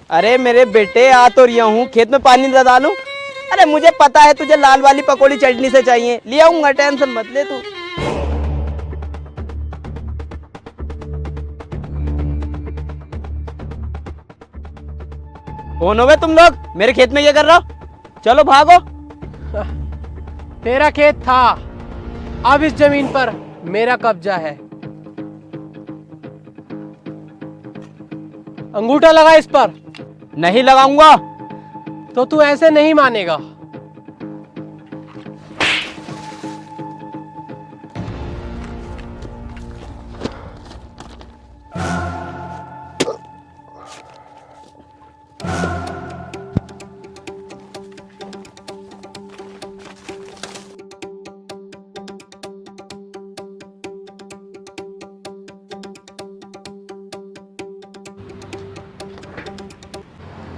अरे मेरे बेटे, आ तो रिया हूँ, खेत में पानी न डालूं? अरे मुझे पता है तुझे लाल वाली पकौड़ी चटनी से चाहिए, ले आऊंगा, टेंशन मत ले तू। कौन हो बे तुम लोग? मेरे खेत में ये कर रहा हो? चलो भागो। तेरा खेत था, अब इस जमीन पर मेरा कब्जा है। अंगूठा लगा इस पर। नहीं लगाऊंगा। तो तू ऐसे नहीं मानेगा।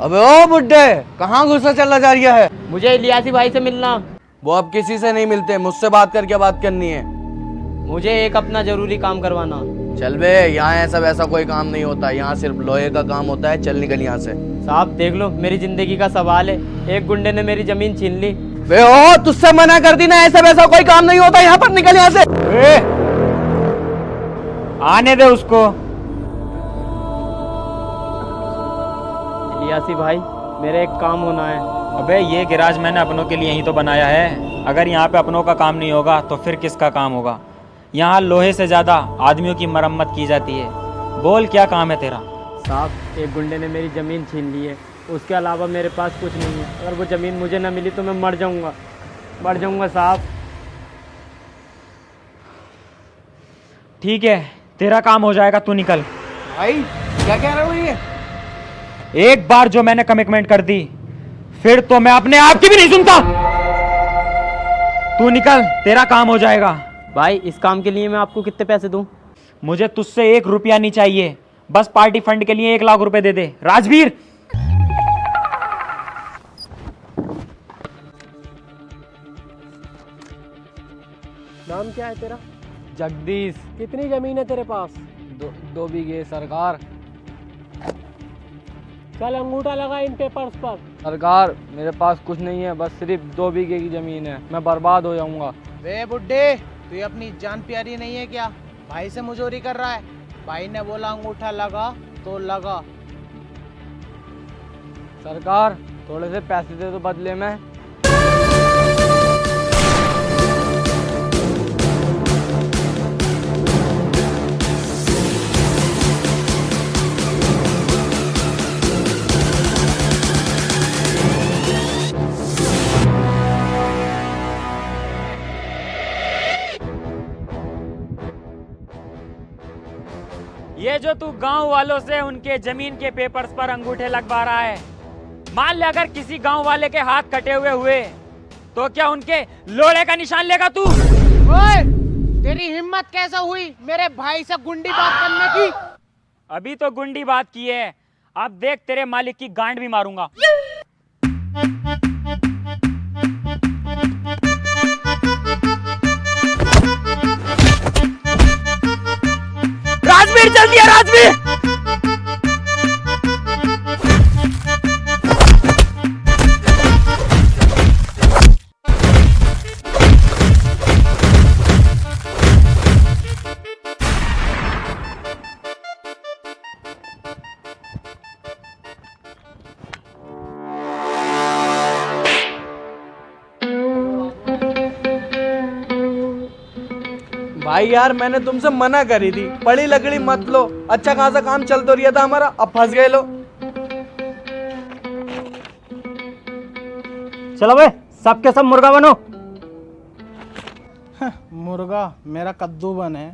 अबे ओ बुड्ढे, कहाँ घुसा चला जा रहा है? मुझे इलियासी भाई से मिलना। वो अब किसी से नहीं मिलते, मुझसे बात करके बात करनी है। मुझे एक अपना जरूरी काम करवाना। चल बे, यहाँ ऐसा वैसा कोई काम नहीं होता, यहाँ सिर्फ लोहे का काम होता है। चल निकल यहाँ से। साहब देख लो, मेरी जिंदगी का सवाल है, एक गुंडे ने मेरी जमीन छीन ली। बे ओ, तुझसे मना कर दी ना, ऐसा वैसा कोई काम नहीं होता, यहाँ पर निकल यहाँ से। आने दे उसको। इलियासी भाई, मेरे एक काम होना है। अबे ये गैराज मैंने अपनों के लिए ही तो बनाया है। अगर यहाँ पे अपनों का काम नहीं होगा तो फिर किसका काम होगा? यहाँ लोहे से ज्यादा आदमियों की मरम्मत की जाती है। बोल क्या काम है तेरा? साहब, एक गुंडे ने मेरी ज़मीन छीन ली है, उसके अलावा मेरे पास कुछ नहीं है। अगर वो ज़मीन मुझे न मिली तो मैं मर जाऊंगा साहब। ठीक है, तेरा काम हो जाएगा, तू निकल। भाई क्या कह रहे हो ये? एक बार जो मैंने कमिटमेंट कर दी, फिर तो मैं अपने आप की भी नहीं सुनता। तू निकल, तेरा काम हो जाएगा। भाई, इस काम के लिए मैं आपको कितने पैसे दूं? मुझे तुझसे 1 रुपया नहीं चाहिए, बस पार्टी फंड के लिए 1 लाख रुपए दे दे। राजवीर, नाम क्या है तेरा? जगदीश। कितनी जमीन है तेरे पास? 2 बीघे सरकार। चल अंगूठा लगा इन पेपर्स पर। सरकार, मेरे पास कुछ नहीं है, बस सिर्फ 2 बीघे की जमीन है, मैं बर्बाद हो जाऊंगा। वे बुड्ढे, तू अपनी जान प्यारी नहीं है क्या? भाई से मुजोरी कर रहा है। भाई ने बोला अंगूठा लगा तो लगा। सरकार, थोड़े से पैसे दे दो बदले में। ये जो तू गांव वालों से उनके जमीन के पेपर्स पर अंगूठे लगवा रहा है, मान ले अगर किसी गांव वाले के हाथ कटे हुए तो क्या उनके लोड़े का निशान लेगा तू? ओए, तेरी हिम्मत कैसे हुई मेरे भाई से गुंडी बात करने की? अभी तो गुंडी बात की है, अब देख तेरे मालिक की गांड भी मारूंगा। राजवीर, जल्दी है राजवीर। भाई यार, मैंने तुमसे मना करी थी, बड़ी लकड़ी मत लो। अच्छा खासा काम चल तो रहा था हमारा, अब फंस गए लो। चलो बे, सबके सब मुर्गा बनो। मुर्गा मेरा कद्दू बन है।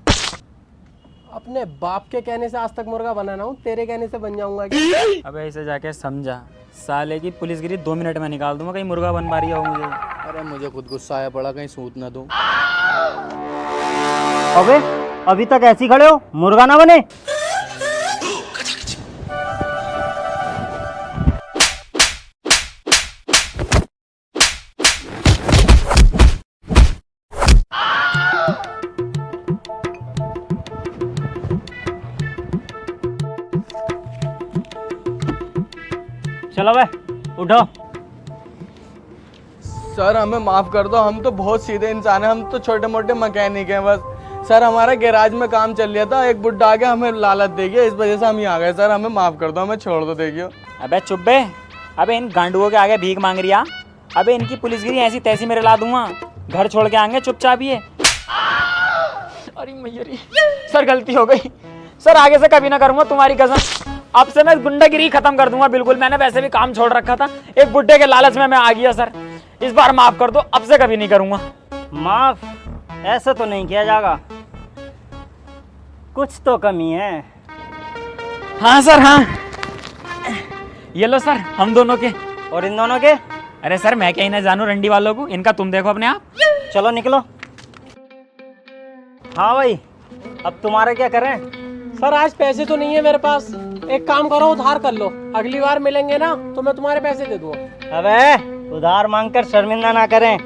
अपने बाप के कहने से आज तक मुर्गा बना ना हूँ, तेरे कहने से बन जाऊंगा क्या? अबे इसे जाके समझा, साले की पुलिसगिरी 2 मिनट में निकाल दूंगा, कहीं मुर्गा बन पा रही हो मुझे। अरे मुझे खुद गुस्सा आया पड़ा, कहीं सूत ना दूं। अबे, अभी तक ऐसे ही खड़े हो, मुर्गा ना बने। चलो बे उठो। सर हमें माफ कर दो, हम तो बहुत सीधे इंसान हैं, हम तो छोटे मोटे मैकेनिक हैं बस। सर हमारा गैराज में काम चल रहा था, एक बुड्ढा आ गया हमें लालच दे गया, इस वजह से हम यहाँ आ गए। सर हमें माफ कर दो, हमें छोड़ दो। देखियो अबे चुप बे, अबे इन गांडुओं के आगे भीख मांग रिया, अबे इनकी पुलिसगिरी ऐसी तैसी मेरे ला दूंगा, घर छोड़ के आएंगे चुपचाप ये। अरे मैयरी सर गलती हो गई सर, आगे से कभी ना करूंगा तुम्हारी कसम, अब से मैं गुंडागिरी खत्म कर दूंगा बिल्कुल। मैंने वैसे भी काम छोड़ रखा था, एक बुड्ढे के लालच में मैं आ गया सर, इस बार माफ कर दो, अब से कभी नहीं करूंगा। माफ ऐसा तो नहीं किया जाएगा, कुछ तो कमी है। हाँ सर हाँ, ये लो सर हम दोनों के। और इन दोनों के? अरे सर मैं क्या ही ना जानू रंडी वालों को, इनका तुम देखो अपने आप। चलो निकलो। हाँ भाई, अब तुम्हारा क्या करें? सर आज पैसे तो नहीं है मेरे पास, एक काम करो उधार कर लो, अगली बार मिलेंगे ना तो मैं तुम्हारे पैसे दे दूंगा। अबे उधार मांगकर शर्मिंदा ना करें।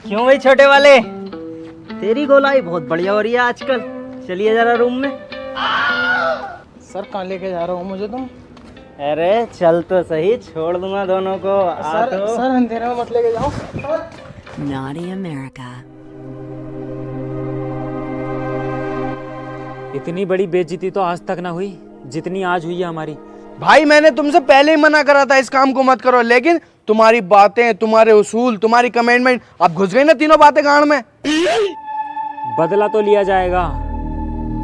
क्यों भाई छोटे वाले, तेरी गोलाई बहुत बढ़िया हो रही है आजकल, चलिए जरा रूम में। सर कहाँ लेके जा रहे हो मुझे तुम? अरे चल तो सही, छोड़ दूंगा दोनों को। आ तो। सर अंधेरे में मत लेके जाओ। Naughty America. इतनी बड़ी बेइज्जती तो आज तक ना हुई जितनी आज हुई है हमारी। भाई मैंने तुमसे पहले ही मना करा था इस काम को मत करो, लेकिन तुम्हारी बातें, तुम्हारे उसूल, तुम्हारी कमेंटमेंट, अब घुस गई ना तीनों बातें गांड में। बदला तो लिया जाएगा,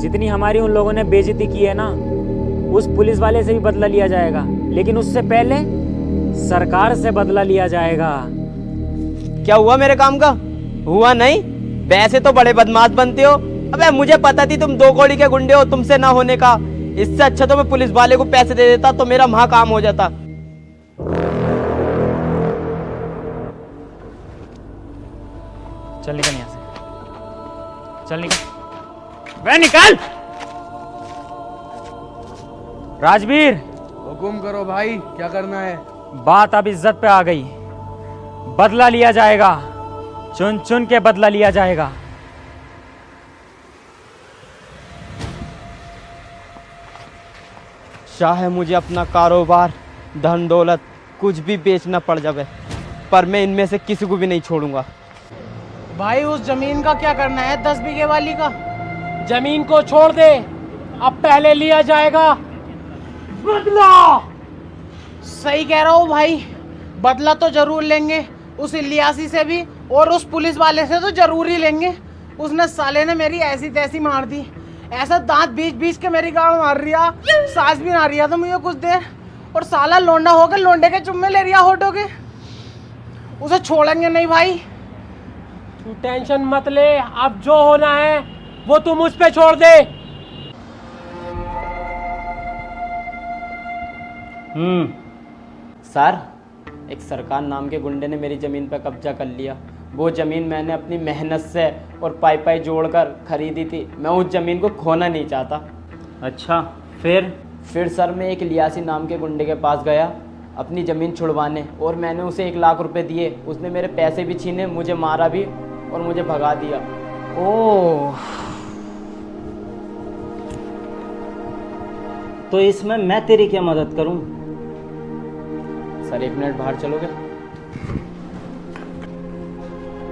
जितनी हमारी उन लोगों ने बेइज्जती की है ना, उस पुलिस वाले से भी बदला लिया जाएगा, लेकिन उससे पहले सरकार से बदला लिया जाएगा। क्या हुआ मेरे काम का? हुआ नहीं? वैसे तो बड़े बदमाश बनते हो। अबे मुझे पता थी तुम 2 कौड़ी के गुंडे हो, तुमसे ना होने का। इससे अच्छा तो मैं पुलिस वाले को पैसे दे देता तो मेरा वहां काम हो जाता। चल निकल यहाँ से, चल निकल, वे निकल। राजवीर हुकुम करो भाई, क्या करना है? बात अब इज्जत पे आ गई, बदला लिया जाएगा, चुन चुन के बदला लिया जाएगा। चाहे मुझे अपना कारोबार, धन दौलत कुछ भी बेचना पड़ जाए, पर मैं इनमें से किसी को भी नहीं छोड़ूंगा। भाई उस जमीन का क्या करना है, 10 बीघे वाली का? जमीन को छोड़ दे, अब पहले लिया जाएगा बदला। सही कह रहा हूँ भाई, बदला तो जरूर लेंगे, उस इलियासी से भी और उस पुलिस वाले से तो जरूर ही लेंगे। उसने साले ने मेरी ऐसी तैसी मार दी, ऐसा दांत बीच बीच के मेरी गांड मार रिया, सांस भी ना रिया था मुझे कुछ देर, और साला लोंडा होकर लोंडे के चुम्मे ले रिया होटो के। उसे छोड़ेंगे नहीं भाई। तू टेंशन मत ले, अब जो होना है वो तू मुझ पे छोड़ दे। सर, एक सरकार नाम के गुंडे ने मेरी ज़मीन पर कब्जा कर लिया। वो ज़मीन मैंने अपनी मेहनत से और पाई पाई जोड़कर खरीदी थी। मैं उस ज़मीन को खोना नहीं चाहता। अच्छा फिर सर मैं एक लियासी नाम के गुंडे के पास गया अपनी ज़मीन छुड़वाने, और मैंने उसे 1 लाख रुपए दिए। उसने मेरे पैसे भी छीने, मुझे मारा भी और मुझे भगा दिया। ओह, तो इसमें मैं तेरी क्या मदद करूं? सर 1 मिनट बाहर चलोगे?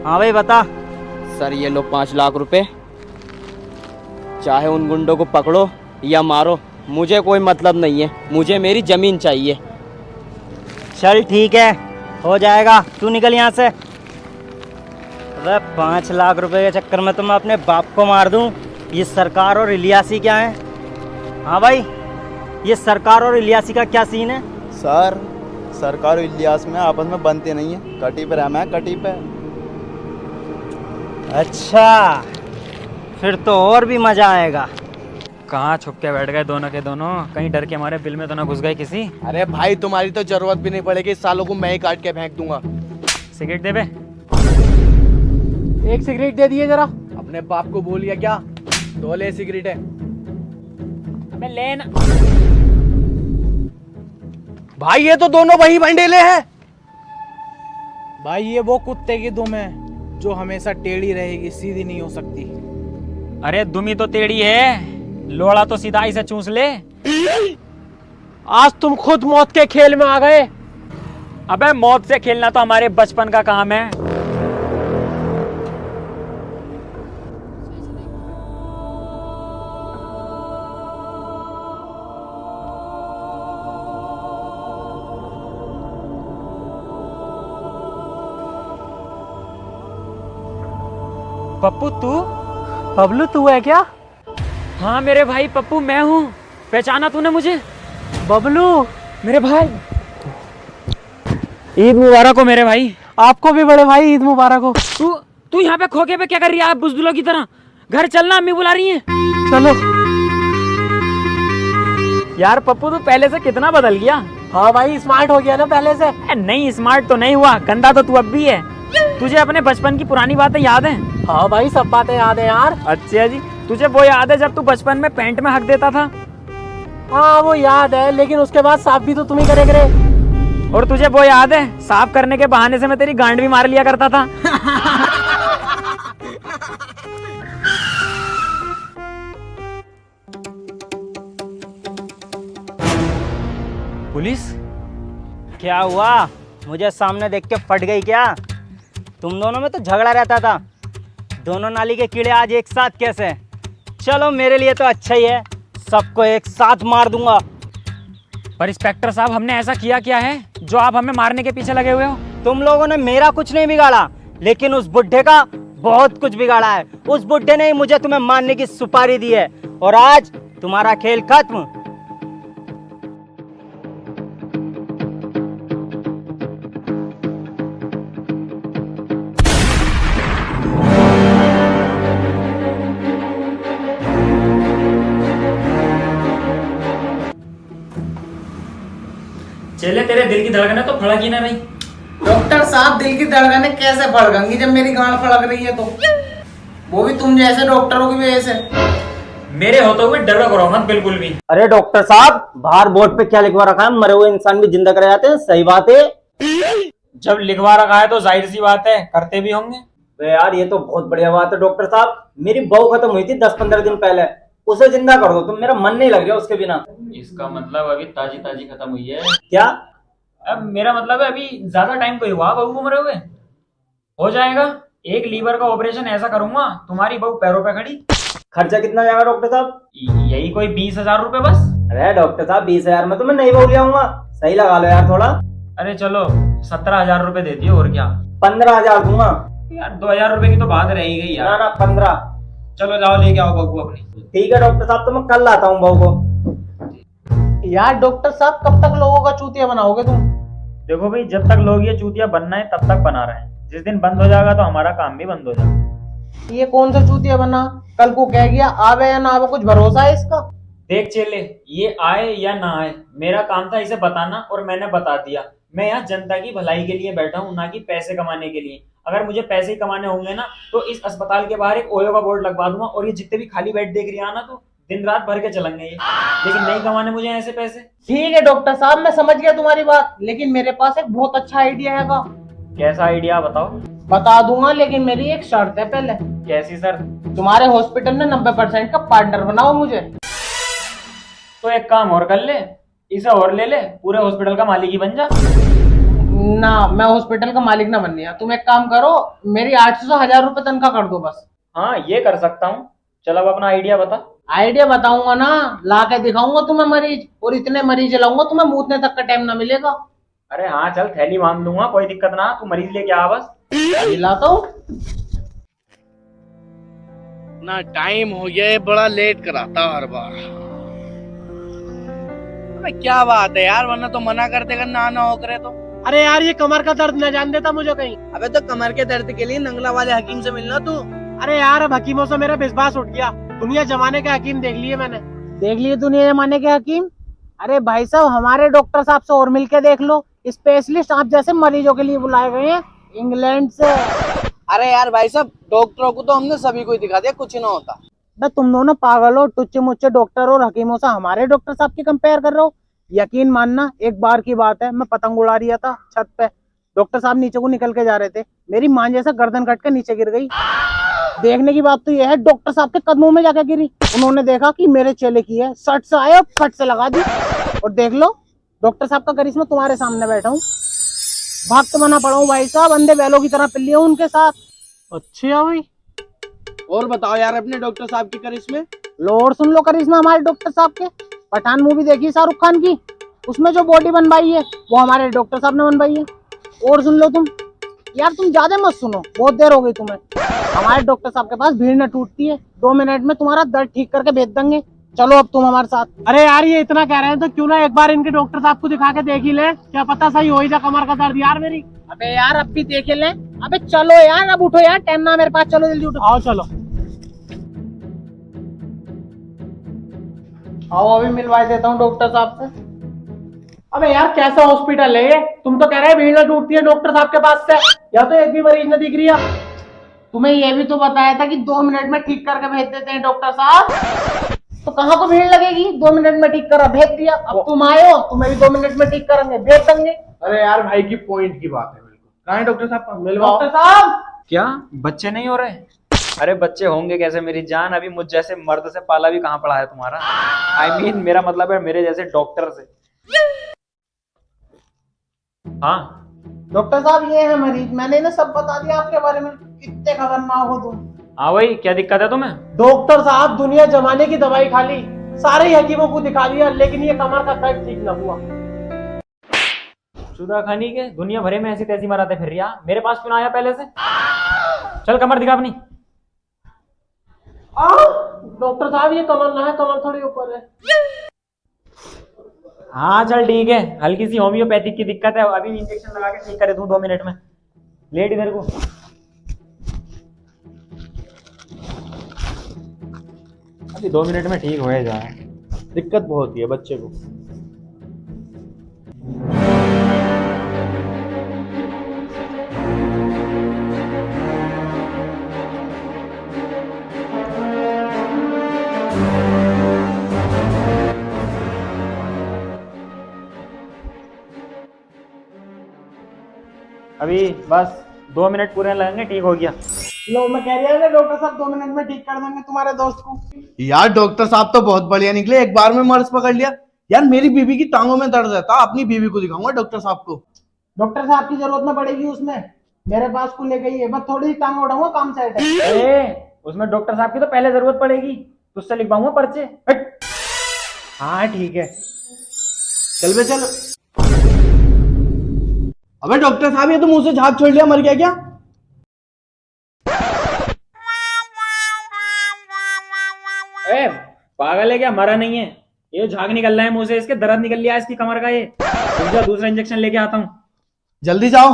हाँ भाई बता। सर ये लो 5 लाख रुपए, चाहे उन गुंडों को पकड़ो या मारो, मुझे कोई मतलब नहीं है, मुझे मेरी ज़मीन चाहिए। चल ठीक है, हो जाएगा, तू निकल यहाँ से। अरे 5 लाख रुपए के चक्कर में तो मैं अपने बाप को मार दूं। ये सरकार और इलियासी क्या है? हाँ भाई, ये सरकार और इलियासी का क्या सीन है? सर सरकार इलियास में आपस में बनते नहीं है, कटी पे रहना है, कटी पे। अच्छा, फिर तो और भी मजा आएगा। कहाँ छुप के बैठ गए दोनों के दोनों, कहीं डर के हमारे बिल में तो ना घुस गए किसी। अरे भाई तुम्हारी तो जरूरत भी नहीं पड़ेगी, इस सालों को मैं ही काट के फेंक दूंगा। सिगरेट दे बे। एक सिगरेट दे दिए जरा। अपने बाप को बोलिए क्या, 2 ले सिगरेट है। अबे लेना। भाई ये तो दोनों वही भंडेले हैं। भाई ये वो कुत्ते की दुम है जो हमेशा टेढ़ी रहेगी, सीधी नहीं हो सकती। अरे दुमी तो टेढ़ी है, लोड़ा तो सीधा ही से चूस ले। आज तुम खुद मौत के खेल में आ गए। अबे मौत से खेलना तो हमारे बचपन का काम है। पप्पू तू? बबलू तू है क्या? हाँ मेरे भाई पप्पू मैं हूँ। पहचाना तूने मुझे? बबलू मेरे भाई ईद मुबारक हो मेरे भाई। आपको भी बड़े भाई ईद मुबारक हो। तू यहाँ पे खोके पे क्या कर रही है? आप बुजदिलों की तरह घर चलना, अम्मी बुला रही हैं। चलो। यार पप्पू तू पहले से कितना बदल गया। हाँ भाई स्मार्ट हो गया ना पहले से। नहीं स्मार्ट तो नहीं हुआ, गंदा तो तू अब भी है। तुझे अपने बचपन की पुरानी बातें याद हैं? हाँ भाई सब बातें याद है यार। अच्छा जी, तुझे वो याद है जब तू बचपन में पैंट में हक देता था? हाँ वो याद है, लेकिन उसके बाद साफ भी तो तुम ही करे करे। और तुझे वो याद है साफ करने के बहाने से मैं तेरी गांड भी मार लिया करता था? पुलिस? क्या हुआ? मुझे सामने देख के फट गई क्या? तुम दोनों में तो झगड़ा रहता था। दोनों नाली के कीड़े आज एक साथ कैसे? चलो मेरे लिए तो अच्छा ही है, सबको एक साथ मार दूंगा। पर इंस्पेक्टर साहब हमने ऐसा किया क्या है जो आप हमें मारने के पीछे लगे हुए हो? तुम लोगों ने मेरा कुछ नहीं बिगाड़ा, लेकिन उस बुड्ढे का बहुत कुछ बिगाड़ा है। उस बुड्ढे ने ही मुझे तुम्हें मारने की सुपारी दी है और आज तुम्हारा खेल खत्म। चले तेरे दिल की धड़कनें तो फड़की ना रही। डॉक्टर साहब दिल की धड़कनें कैसे भड़केंगी जब मेरी गांड फड़क रही है तो? वो भी तुम जैसे डॉक्टरों की वजह से। मेरे होते हुए डरो करो मत बिल्कुल भी। अरे डॉक्टर साहब, बाहर बोर्ड पे क्या लिखवा रखा है? मरे हुए इंसान भी जिंदा करे जाते हैं, सही बात है। जब लिखवा रखा है तो जाहिर सी बात है करते भी होंगे। बे यार ये तो बहुत बढ़िया बात है डॉक्टर साहब। मेरी बहू खत्म हुई थी 10-15 दिन पहले, उसे जिंदा कर दो तुम, मेरा मन नहीं लग गया उसके बिना। इसका मतलब अभी ताजी ताजी खत्म हुई है क्या? अब मेरा मतलब है अभी ज्यादा टाइम कोई हुआ बहू को मरे हुए? हो जाएगा, एक लीवर का ऑपरेशन ऐसा करूंगा तुम्हारी बहू पैरों पे खड़ी। खर्चा कितना जाएगा डॉक्टर साहब? यही कोई 20,000 रुपए बस। अरे डॉक्टर साहब 20,000 में तो मैं नहीं बोल आऊंगा, सही लगा लो यार थोड़ा। अरे चलो 17,000 रुपए दे दियो और क्या। 15,000 दूंगा। यार 2,000 रुपए की तो बात रह ही गई ना यार। ना 15। चलो जाओ लेके आओ बहू अपनी। ठीक है डॉक्टर साहब, तो मैं कल लाता हूँ बहू को। यार डॉक्टर साहब कब तक लोगों का चूतिया बनाओगे तुम? देखो भाई जब तक लोग ये चूतिया बनना है तब तक बना रहे हैं, जिस दिन बंद हो जाएगा तो हमारा काम भी बंद हो जाएगा। ये कौन सा चूतिया बना? कल को कह गया आवे या ना आवे, कुछ भरोसा है इसका? देख चेले, ये आए या ना आए मेरा काम था इसे बताना और मैंने बता दिया। मैं यहाँ जनता की भलाई के लिए बैठा हूँ, ना कि पैसे कमाने के लिए। अगर मुझे पैसे ही कमाने होंगे ना तो इस अस्पताल के बाहर एक ओयो का बोर्ड लगवा दूंगा और ये जितने भी खाली बेड देख रही है ना तो दिन रात भर के चलेंगे ये, लेकिन नहीं कमाने मुझे ऐसे पैसे। ठीक है डॉक्टर साहब मैं समझ गया तुम्हारी बात, लेकिन मेरे पास एक बहुत अच्छा आइडिया है का। कैसा आइडिया बताओ? बता दूंगा, लेकिन मेरी एक शर्त है पहले। कैसी सर? तुम्हारे हॉस्पिटल में 90% का पार्टनर बनाओ मुझे। तो एक काम और कर ले, इसे और ले ले, पूरे हॉस्पिटल का मालिक ही बन जा। ना मैं हॉस्पिटल का मालिक ना बननी है। तुम एक काम करो, मेरी 800 से 1000 रुपए तनख्वाह कर दो बस। हाँ ये कर सकता हूँ। चलो अब अपना आइडिया बता। आइडिया बताऊंगा ना, ला के दिखाऊंगा तुम्हें मरीज, और इतने मरीज लाऊंगा तुम्हें मूतने तक का टाइम ना मिलेगा। अरे हाँ चल थैली बांध दूंगा, कोई दिक्कत ना, तू मरीज लेके आ बस। लाता हूँ। ना टाइम हो गया है, बड़ा लेट कराता हर बार। अबे क्या बात है यार, वरना तो मना करते अगर ना हो करे तो। अरे यार ये कमर का दर्द न जान देता मुझे कहीं। अबे तो कमर के दर्द के लिए नंगला वाले हकीम से मिलना तू। अरे यार अब हकीमों से मेरा विश्वास उठ गया। दुनिया जमाने के हकीम देख लिए मैंने। देख लिए दुनिया जमाने के हकीम? अरे भाई साहब हमारे डॉक्टर साहब से और मिलके देख लो, स्पेशलिस्ट आप जैसे मरीजों के लिए बुलाए गए हैं इंग्लैंड से। अरे यार भाई साहब, डॉक्टरों को तो हमने सभी को ही दिखा दिया, कुछ ना होता। बे तुम दोनों पागल हो, टुच्चे मुच्चे डॉक्टर और हकीमों से हमारे डॉक्टर साहब की कंपेयर कर रहे हो। यकीन मानना, एक बार की बात है, मैं पतंग उड़ा रहा था छत पे, डॉक्टर साहब नीचे को निकल के जा रहे थे, मेरी मां जैसा गर्दन कट के नीचे गिर गई। देखने की बात तो ये है, डॉक्टर साहब के कदमों में जाकर गिरी। उन्होंने देखा कि मेरे चेले की है, सट से आए और फट से लगा दी। और देख लो, डॉक्टर साहब का करिश्मा तुम्हारे सामने बैठा हूँ। भागते बना पड़ा हूँ भाई साहब, अंधे बैलों की तरह पिल्ली हूँ उनके साथ। अच्छा भाई, और बताओ यार अपने डॉक्टर साहब की करिश्मे। लो और सुन लो करिश्मा हमारे डॉक्टर साहब के। पठान मूवी देखी शाहरुख खान की, उसमें जो बॉडी बनवाई है वो हमारे डॉक्टर साहब ने बनवाई है। और सुन लो तुम यार, तुम ज्यादा मत सुनो, बहुत देर हो गई तुम्हें। हमारे डॉक्टर साहब के पास भीड़ न टूटती है, 2 मिनट में तुम्हारा दर्द ठीक करके भेज देंगे। चलो अब तुम हमारे साथ। अरे यार ये इतना कह रहे हैं तो क्यों ना एक बार इनके डॉक्टर साहब को दिखा के देख ही ले, क्या पता सही हो ही जा कमर का दर्द यार मेरी। अबे यार अब भी देखे ले। अबे चलो यार, अब उठो यार, टाइम ना मेरे पास, चलो जल्दी उठो। आओ चलो। आओ अभी मिलवा देता हूँ डॉक्टर साहब से। अबे यार कैसा हॉस्पिटल है ये? तुम तो कह रहे हैं भीड़ न टूटती है डॉक्टर साहब के पास से, या तो एक भी मरीज न दिख रही है। तुम्हें ये भी तो बताया था कि 2 मिनट में ठीक करके भेज देते हैं डॉक्टर साहब। तो कहाँ को भीड़ लगेगी? 2 मिनट में ठीक करा, भेज दिया। अब तुम आए हो, तुम्हें भी 2 मिनट में ठीक करेंगे, भेज देंगे। अरे यार भाई की पॉइंट की बात है बिल्कुल। कहाँ है डॉक्टर साहब? मिलवाओ। डॉक्टर साहब क्या बच्चे नहीं हो रहे? अरे बच्चे होंगे कैसे मेरी जान, अभी मुझ जैसे मर्द से पाला भी कहाँ पड़ा है तुम्हारा। I mean, मेरा मतलब है मेरे जैसे डॉक्टर से। हाँ डॉक्टर साहब ये है मरीज, मैंने ना सब बता दिया आपके बारे में। कितने खतरनाक हो तुम। हाँ भाई, क्या दिक्कत है तुम्हें? डॉक्टर साहब दुनिया जमाने की दवाई खा ली, सारे हकीमों को दिखा दिया, लेकिन ये कमर का दर्द ठीक न हुआ। शुदा खानी के दुनिया भरे में ऐसी तैसी मराते फिर रहा, मेरे पास क्यों ना आया पहले से? चल कमर दिखा अपनी। डॉक्टर साहब ये कमर ना है, कमर थोड़ी ऊपर है। हाँ चल ठीक है, हल्की सी होम्योपैथिक की दिक्कत है, अभी इंजेक्शन लगा के ठीक करे दूं 2 मिनट में। लेट इधर को। अभी 2 मिनट में ठीक हो जाए। दिक्कत बहुत ही है बच्चे को। अभी बस 2 मिनट पूरे लगेंगे, ठीक हो गया। लो मैं कह रहा था डॉक्टर साहब 2 मिनट में ठीक कर देंगे तुम्हारे दोस्त को। यार डॉक्टर साहब तो बहुत बढ़िया निकले, एक बार में मर्ज पकड़ लिया। यार मेरी बीवी की टांगों में दर्द रहता, अपनी बीवी को दिखाऊंगा डॉक्टर साहब को। डॉक्टर साहब की जरूरत न पड़ेगी उसमें, मेरे पास को ले गई है, बस थोड़ी सी टांग उठाऊंगा, काम सेट है। अरे उसमें डॉक्टर साहब की तो पहले जरूरत पड़ेगी, तुझसे लिखवाऊंगा पर्चे। हट। हाँ ठीक है। चल बे चल। अबे डॉक्टर साहब ये तो मुंह से झाग छोड़ लिया, मर गया क्या? ए पागल है क्या? मरा नहीं है, ये झाग निकल रहा है मुंह से, इसके दर्द निकल लिया इसकी कमर का। ये दूसरा इंजेक्शन लेके आता हूँ। जल्दी जाओ।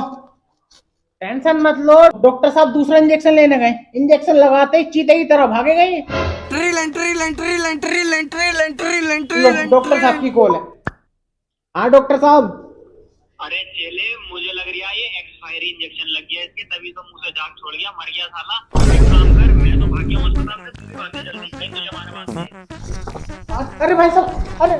टेंशन मत लो, डॉक्टर साहब दूसरा इंजेक्शन लेने गए, इंजेक्शन लगाते ही चीते की तरह भागे गए। डॉक्टर साहब की कॉल है। हाँ डॉक्टर साहब। अरे चेले, मुझे लग रहा है ये एक्सपायरी इंजेक्शन लग गया इसके, तभी तो मुंह से झाग छोड़ गया, मर गया साला। एक काम कर, मैं तो भाग गया अस्पताल से, तू भी भाग जा जल्दी, नहीं तो जमाने बाद में। अरे भाई साहब, अरे